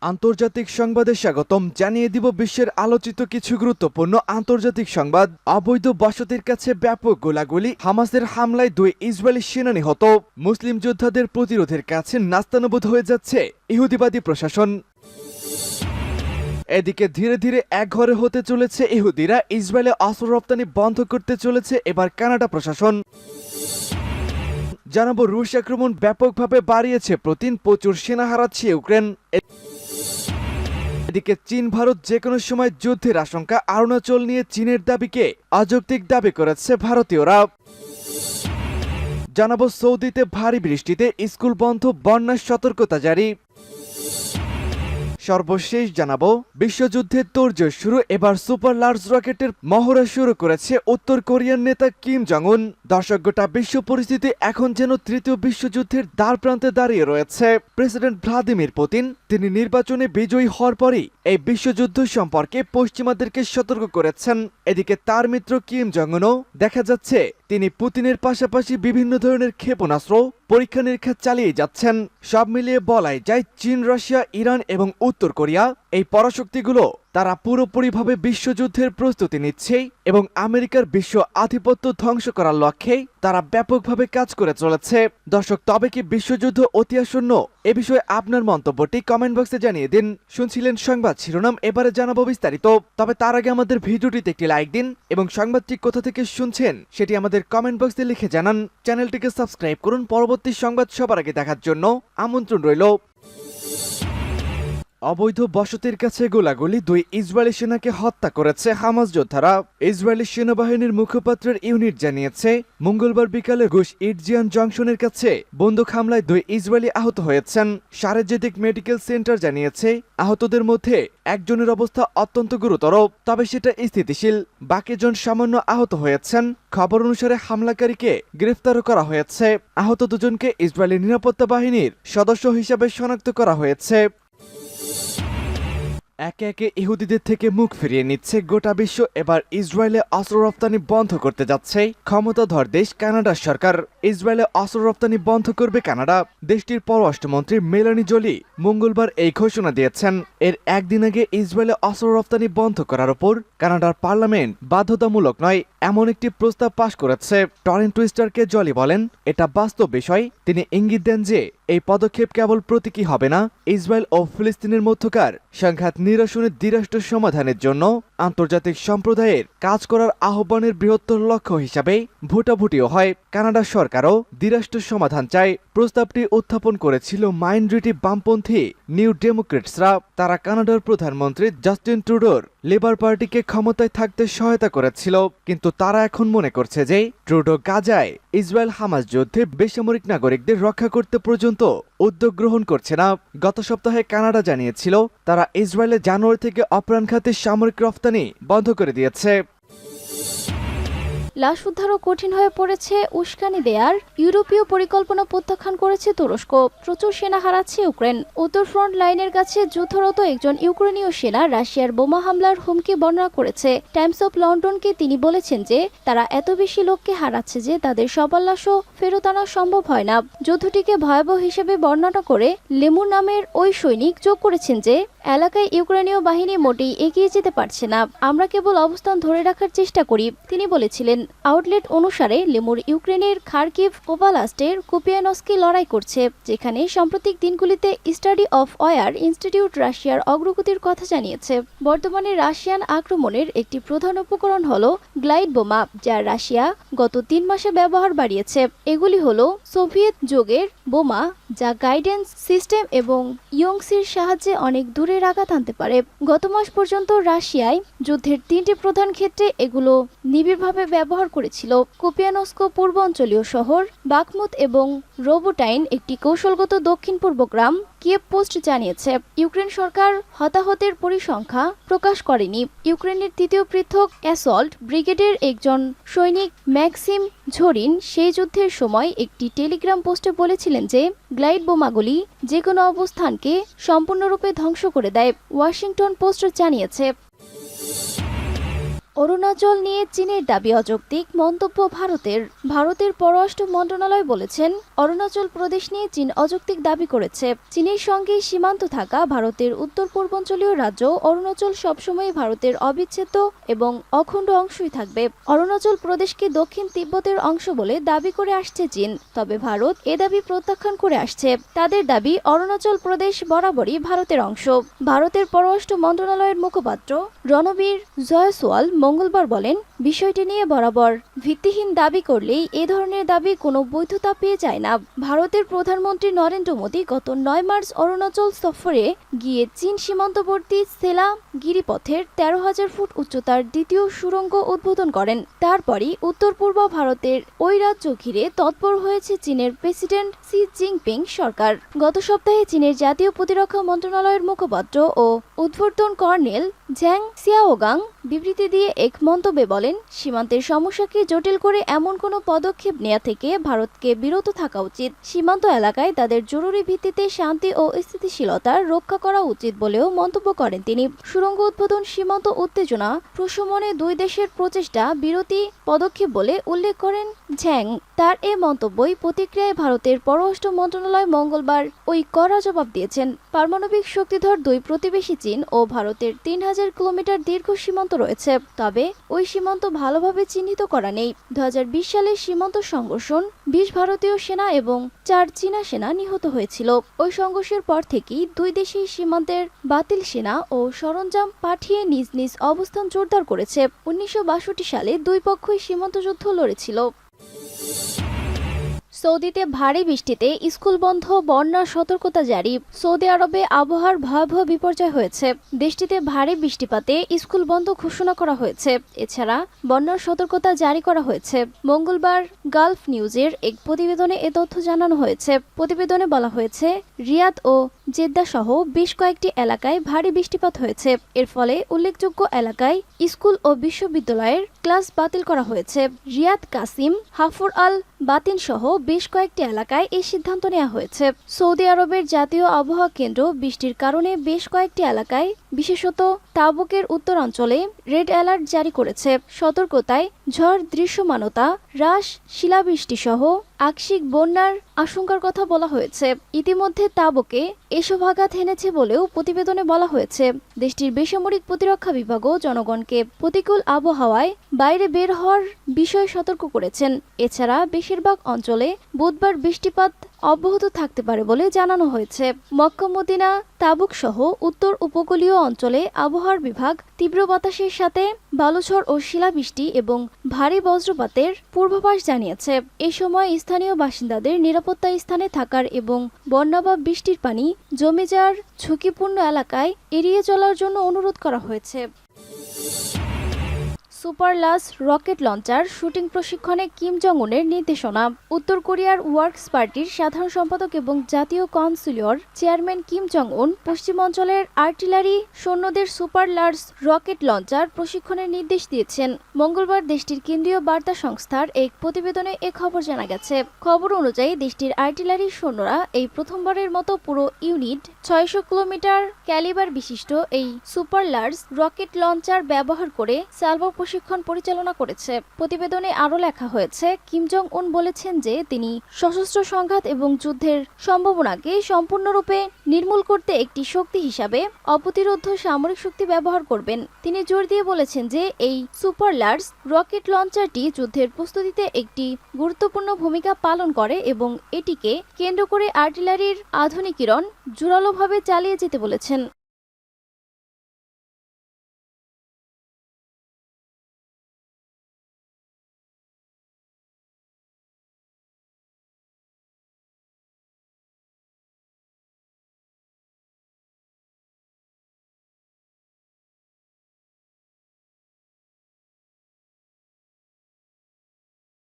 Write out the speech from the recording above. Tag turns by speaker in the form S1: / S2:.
S1: আন্তর্জাতিক সংবাদে স্বাগতম। জানিয়ে দিব বিশ্বের আলোচিত কিছু গুরুত্বপূর্ণ আন্তর্জাতিক সংবাদ। অবৈধ বসতির কাছে ব্যাপক গোলাগুলি, হামাসের হামলায় 2 ইসরায়েলি সেনা নিহত, মুসলিম যোদ্ধাদের প্রতিরোধের কাছে নাস্তানাবুদ হয়ে যাচ্ছে ইহুদিবাদী প্রশাসন। এদিকে ধীরে ধীরে একঘরে হতে চলেছে ইহুদিরা, ইসরায়েলে অস্ত্র রপ্তানি বন্ধ করতে চলেছে এবার কানাডা প্রশাসন। জানাবো রুশ আক্রমণ ব্যাপকভাবে বাড়িয়েছে প্রতিদিন, প্রচুর সেনা হারাচ্ছে ইউক্রেন। এদিকে চীন ভারত যেকোনো সময় যুদ্ধের আশঙ্কা, অরুণাচল নিয়ে চীনের দাবিকে অযৌক্তিক দাবি করেছে ভারতীয়রা। জানাবো সৌদিতে ভারী বৃষ্টিতে স্কুল বন্ধ, বন্যার সতর্কতা জারি। সর্বশেষ জানাবো বিশ্বযুদ্ধের তোড়জোড় শুরু, এবার সুপার লার্জ রকেটের মহড়া শুরু করেছে উত্তর কোরিয়ার নেতা কিম জং উন। দর্শক, গোটা বিশ্ব পরিস্থিতি এখন যেন তৃতীয় বিশ্বযুদ্ধের দ্বার প্রান্তে দাঁড়িয়ে রয়েছে। প্রেসিডেন্ট ভ্লাদিমির পুতিন তিনি নির্বাচনে বিজয়ী হওয়ার পরই এই বিশ্বযুদ্ধ সম্পর্কে পশ্চিমাদেরকে সতর্ক করেছেন। এদিকে তার মিত্র কিম জং উনও দেখা যাচ্ছে তিনি পুতিনের পাশাপাশি বিভিন্ন ধরনের ক্ষেপণাস্ত্র পরীক্ষা নিরীক্ষা চালিয়ে যাচ্ছেন। সব মিলিয়ে বলাই যায় চীন, রাশিয়া, ইরান এবং উত্তর কোরিয়া এই পরাশক্তিগুলো তারা পুরোপুরিভাবে বিশ্বযুদ্ধের প্রস্তুতি নিচ্ছে এবং আমেরিকার বিশ্ব আধিপত্য ধ্বংস করার লক্ষ্যে তারা ব্যাপকভাবে কাজ করে চলেছে। দর্শক, তবে কি বিশ্বযুদ্ধ অতি আসন্ন? এ বিষয়ে আপনার মন্তব্যটি কমেন্ট বক্সে জানিয়ে দিন। শুনছিলেন সংবাদ শিরোনাম, এবারে জানাবো বিস্তারিত। তবে তার আগে আমাদের ভিডিওটিতে একটি লাইক দিন এবং সংবাদটি কোথা থেকে শুনছেন সেটি আমাদের কমেন্ট বক্সে লিখে জানান। চ্যানেলটিকে সাবস্ক্রাইব করুন পরবর্তী সংবাদ সবার আগে দেখার জন্য। আমন্ত্রণ রইল। অবৈধ বসতির কাছে গোলাগুলি, 2 ইসরায়েলি সেনাকে হত্যা করেছে হামাস যোদ্ধারা। ইসরায়েলি সেনাবাহিনীর মুখপাত্রের ইউনিট জানিয়েছে মঙ্গলবার বিকালে গুশ ইটজিয়ান জংশনের কাছে বন্দুক হামলায় 2 ইসরায়েলি আহত হয়েছেন। শারেজেদিক মেডিকেল সেন্টার জানিয়েছে আহতদের মধ্যে একজনের অবস্থা অত্যন্ত গুরুতর, তবে সেটা স্থিতিশীল। বাকিজন সামান্য আহত হয়েছেন। খবর অনুসারে হামলাকারীকে গ্রেফতারও করা হয়েছে। আহত দুজনকে ইসরায়েলি নিরাপত্তা বাহিনীর সদস্য হিসাবে শনাক্ত করা হয়েছে। একে একে ইহুদিদের থেকে মুখ ফিরিয়ে নিচ্ছে গোটা বিশ্ব। এবার ইসরায়েলে অস্ত্র রপ্তানি বন্ধ করতে যাচ্ছে ক্ষমতাধর দেশ কানাডার সরকার। ইসরায়েলে অস্ত্র রপ্তানি বন্ধ করবে কানাডা। দেশটির পররাষ্ট্রমন্ত্রী মেলানি জোলি মঙ্গলবার এই ঘোষণা দিয়েছেন। এর একদিন আগে ইসরায়েলে অস্ত্র রপ্তানি বন্ধ করার উপর কানাডার পার্লামেন্ট বাধ্যতামূলক নয় এমন একটি প্রস্তাব পাশ করেছে। টরেন্টো স্টারকে জলি বলেন, এটা বাস্তব বিষয়। তিনি ইঙ্গিত দেন যে এই পদক্ষেপ কেবল প্রতীকী হবে না, ইসরায়েল ও ফিলিস্তিনের মধ্যকার সংঘাত নিরসনের দ্বিরাষ্ট্র সমাধানের জন্য আন্তর্জাতিক সম্প্রদায়ের কাজ করার আহ্বানের বৃহত্তর লক্ষ্য হিসাবে ভোটাভুটিও হয়। কানাডা সরকারও দ্বিরাষ্ট্র সমাধান চায়। প্রস্তাবটি উত্থাপন করেছিল মাইনরিটি বামপন্থী নিউ ডেমোক্রেটসরা। তারা কানাডার প্রধানমন্ত্রী জাস্টিন ট্রুডোর লেবার পার্টিকে ক্ষমতায় থাকতে সহায়তা করেছিল, কিন্তু তারা এখন মনে করছে যে ট্রুডো গাজায় ইসরায়েল হামাস যুদ্ধে বেসামরিক নাগরিকদের রক্ষা করতে পর্যন্ত উদ্যোগ গ্রহণ করছে না। গত সপ্তাহে কানাডা জানিয়েছিল তারা ইসরায়েলে জানুয়ারি থেকে অপরাণ খাতে সামরিক রফতানি বন্ধ করে দিয়েছে।
S2: লাশ উদ্ধারও কঠিন হয়ে পড়েছে উস্কানি দেয়ার ইউরোপীয় পরিকল্পনা প্রত্যাখ্যান করেছে তুরস্ক। প্রচুর সেনা হারাচ্ছে ইউক্রেন। উত্তর ফ্রন্ট লাইনের কাছে যুদ্ধরত একজন ইউক্রেনীয় সেনা রাশিয়ার বোমা হামলার হুমকি বর্ণনা করেছে টাইমস অফ লন্ডনকে। তিনি বলেছেন যে তারা এত বেশি লোককে হারাচ্ছে যে তাদের সবার লাশও ফেরত আনা সম্ভব হয় না। যুদ্ধটিকে ভয়াবহ হিসেবে বর্ণনা করে লেমুর নামের ওই সৈনিক যোগ করেছেন যে এলাকায় ইউক্রেনীয় বাহিনী মোটেই এগিয়ে যেতে পারছে না, আমরা কেবল অবস্থান ধরে রাখার চেষ্টা করি। তিনি বলেছিলেন, আউটলেট অনুসারে লেমুর ইউক্রেনের খার্কিভ ওভালাস্টের কুপিয়ানস্কি লড়াই করছে, যেখানে সাম্প্রতিক দিনগুলিতে স্টাডি অফ ওয়ার ইনস্টিটিউট রাশিয়ার অগ্রগতির কথা জানিয়েছে। বর্তমানে রাশিয়ান আক্রমণের একটি প্রধান উপকরণ হল গ্লাইড বোমা, যা রাশিয়া গত 3 মাসে ব্যবহার বাড়িয়েছে। এগুলি হল সোভিয়েত যুগের বোমা, যা গাইডেন্স সিস্টেম এবং ইয়ংসির সাহায্যে অনেক দূরের আঘাত আনতে পারে। গত মাস পর্যন্ত রাশিয়ায় যুদ্ধের 3টি প্রধান ক্ষেত্রে এগুলো নিবিড়ভাবে ব্যবহার করেছিল। কুপিয়ানস্ক পূর্ব অঞ্চলীয় শহর, বাকমুত এবং রোবোটাইন একটি কৌশলগত দক্ষিণ পূর্ব গ্রাম, কিয়েভ পোস্ট জানিয়েছে। ইউক্রেন সরকার হতাহতের পরিসংখ্যা প্রকাশ করেনি। ইউক্রেনের 3য় পৃথক অ্যাসল্ট ব্রিগেডের একজন সৈনিক ম্যাক্সিম ঝরিন সেই যুদ্ধের সময় একটি টেলিগ্রাম পোস্টে বলেছিলেন যে গ্লাইড বোমাগুলি যে কোনো অবস্থানকে সম্পূর্ণরূপে ধ্বংস করে দেয়। ওয়াশিংটন পোস্ট জানিয়েছে। অরুণাচল নিয়ে চীনের দাবি অযৌক্তিক মন্তব্য ভারতের পররাষ্ট্র মন্ত্রণালয় বলেছেন, অরুণাচল প্রদেশ নিয়ে চীন অযৌক্তিক দাবি করেছে। চীনের সঙ্গে সীমান্ত থাকা ভারতের উত্তর পূর্বাঞ্চলীয় রাজ্য অরুণাচল সবসময় ভারতের অবিচ্ছেদ্য এবং অখণ্ড অংশই থাকবে। অরুণাচল প্রদেশকে দক্ষিণ তিব্বতের অংশ বলে দাবি করে আসছে চীন, তবে ভারত এ দাবি প্রত্যাখ্যান করে আসছে। তাদের দাবি, অরুণাচল প্রদেশ বরাবরই ভারতের অংশ। ভারতের পররাষ্ট্র মন্ত্রণালয়ের মুখপাত্র রণবীর জয়সওয়াল মঙ্গলবার বলেন, বিষয়টি নিয়ে বরাবর ভিত্তিহীন দাবি করলেই এ ধরনের দাবি কোনো বৈধতা পেয়ে যায় না। ভারতের প্রধানমন্ত্রী নরেন্দ্র মোদী গত 9 মার্চ অরুণাচল সফরে গিয়ে চীন সীমান্তবর্তী সেলা গিরিপথের 13,000 ফুট উচ্চতার দ্বিতীয় সুড়ঙ্গ উদ্বোধন করেন। তারপরই উত্তর পূর্ব ভারতের ওই রাজ্য ঘিরে তৎপর হয়েছে চীনের প্রেসিডেন্ট শি জিনপিং সরকার। গত সপ্তাহে চীনের জাতীয় প্রতিরক্ষা মন্ত্রণালয়ের মুখপাত্র ও উদ্বোধন কর্নেল ঝ্যাং সিয়াওগাং বিবৃতি দিয়ে এক মন্তব্যে বলেন, সীমান্তের সমস্যাকে জটিল করে এমন কোনো পদক্ষেপ নেওয়া থেকে ভারতকে বিরত থাকা উচিত। সীমান্ত এলাকায় তাদের জরুরি ভিত্তিতে শান্তি ও স্থিতিশীলতা রক্ষা করা উচিত বলেও মন্তব্য করেন তিনি। সুড়ঙ্গ উদ্বোধন সীমান্ত উত্তেজনা প্রশমনে দুই দেশের প্রচেষ্টা বিরতি পদক্ষেপ বলে উল্লেখ করেন ঝ্যাং। তার এ মন্তব্যই প্রতিক্রিয়ায় ভারতের পররাষ্ট্র মন্ত্রণালয় মঙ্গলবার ওই কড়া জবাব দিয়েছেন। পারমাণবিক শক্তিধর দুই প্রতিবেশী চীন ও ভারতের 3,000 কিলোমিটার দীর্ঘ সীমান্ত রয়েছে, তবে ওই সীমান্ত ভালোভাবে চিহ্নিত করা নেই। 2020 সালে সীমান্ত সংঘর্ষণ 20 ভারতীয় সেনা এবং 4 চীনা সেনা নিহত হয়েছিল। ওই সংঘর্ষের পর থেকেই দুই দেশেই সীমান্তের বাতিল সেনা ও সরঞ্জাম পাঠিয়ে নিজ নিজ অবস্থান জোরদার করেছে। 1962 সালে দুই পক্ষই সীমান্ত যুদ্ধ লড়েছিল। সৌদিতে ভারী বৃষ্টিতে স্কুল বন্ধ, বন্যার সতর্কতা জারি। সৌদি আরবে আবহাওয়ার ভয়াবহ বিপর্যয় হয়েছে। দেশটিতে ভারী বৃষ্টিপাতে স্কুল বন্ধ ঘোষণা করা হয়েছে। এছাড়া বন্যার সতর্কতা জারি করা হয়েছে। মঙ্গলবার গালফ নিউজের এক প্রতিবেদনে এ তথ্য জানানো হয়েছে। প্রতিবেদনে বলা হয়েছে, রিয়াদ ও জেদ্দা সহ বেশ কয়েকটি এলাকায় ভারী বৃষ্টিপাত হয়েছে। এর ফলে উল্লেখযোগ্য এলাকায় স্কুল ও বিশ্ববিদ্যালয়ের ক্লাস বাতিল করা হয়েছে। রিয়াদ, কাসিম, হাফুর আল বাতিন সহ বেশ কয়েকটি এলাকায় এই সিদ্ধান্ত নেওয়া হয়েছে। সৌদি আরবের জাতীয় আবহাওয়া কেন্দ্র বৃষ্টির কারণে বেশ কয়েকটি এলাকায়, বিশেষত তাবুকের উত্তরাঞ্চলে রেড অ্যালার্ট জারি করেছে। সতর্কতায় ঝড় দৃশ্যমানতা হ্রাস, শিলাবৃষ্টি সহ আকস্মিক বন্যার আশঙ্কার কথা বলা হয়েছে। ইতিমধ্যে তাবুকে এসব আঘাত এনেছে বলেও প্রতিবেদনে বলা হয়েছে। দেশটির বেসামরিক প্রতিরক্ষা বিভাগও জনগণকে প্রতিকূল আবহাওয়ায় বাইরে বের হওয়ার বিষয়ে সতর্ক করেছেন। এছাড়া বেশিরভাগ অঞ্চলে বুধবার বৃষ্টিপাত অব্যাহত থাকতে পারে বলে জানানো হয়েছে। মক্কা, মদিনা, তাবুক সহ উত্তর উপকূলীয় অঞ্চলে আবহাওয়ার বিভাগ তীব্র বাতাসের সাথে বালুঝড় ও শিলাবৃষ্টি এবং ভারী বজ্রপাতের পূর্বাভাস জানিয়েছে। এ সময় স্থানীয় বাসিন্দাদের নিরাপত্তা স্থানে থাকার এবং বন্যা বা বৃষ্টির পানি জমে যাওয়ার ঝুঁকিপূর্ণ এলাকায় এড়িয়ে চলার জন্য অনুরোধ করা হয়েছে। Super large rocket launcher shooting প্রশিক্ষণে কিম জং উনের নির্দেশনা। উত্তর কোরিয়ার ওয়ার্কস পার্টির সাধারণ সম্পাদক এবং জাতীয় কাউন্সিলর চেয়ারম্যান কিম জং উন পশ্চিম অঞ্চলের আর্টিলারি সৈন্যদের সুপার লার্জ রকেট লঞ্চার প্রশিক্ষণের নির্দেশ দিয়েছেন। মঙ্গলবার দেশটির কেন্দ্রীয় বার্তা সংস্থার এক প্রতিবেদনে এ খবর জানা গেছে। খবর অনুযায়ী দেশটির আর্টিলারি সৈন্যরা এই প্রথমবারের মতো পুরো ইউনিট 600 কিলোমিটার ক্যালিবার বিশিষ্ট এই সুপার লার্জ রকেট লঞ্চার ব্যবহার করে সালভো প্রশিক্ষণ পরিচালনা করেছে। প্রতিবেদনে আরও লেখা হয়েছে, কিম জং উন বলেছেন যে তিনি সশস্ত্র সংঘাত এবং যুদ্ধের সম্ভাবনাকে সম্পূর্ণরূপে নির্মূল করতে একটি শক্তি হিসাবে অপ্রতিরোধ্য সামরিক শক্তি ব্যবহার করবেন। তিনি জোর দিয়ে বলেছেন যে এই সুপার লার্জ রকেট লঞ্চারটি যুদ্ধের প্রস্তুতিতে একটি গুরুত্বপূর্ণ ভূমিকা পালন করে এবং এটিকে কেন্দ্র করে আর্টিলারির আধুনিকীকরণ জোরালোভাবে চালিয়ে যেতে বলেছেন।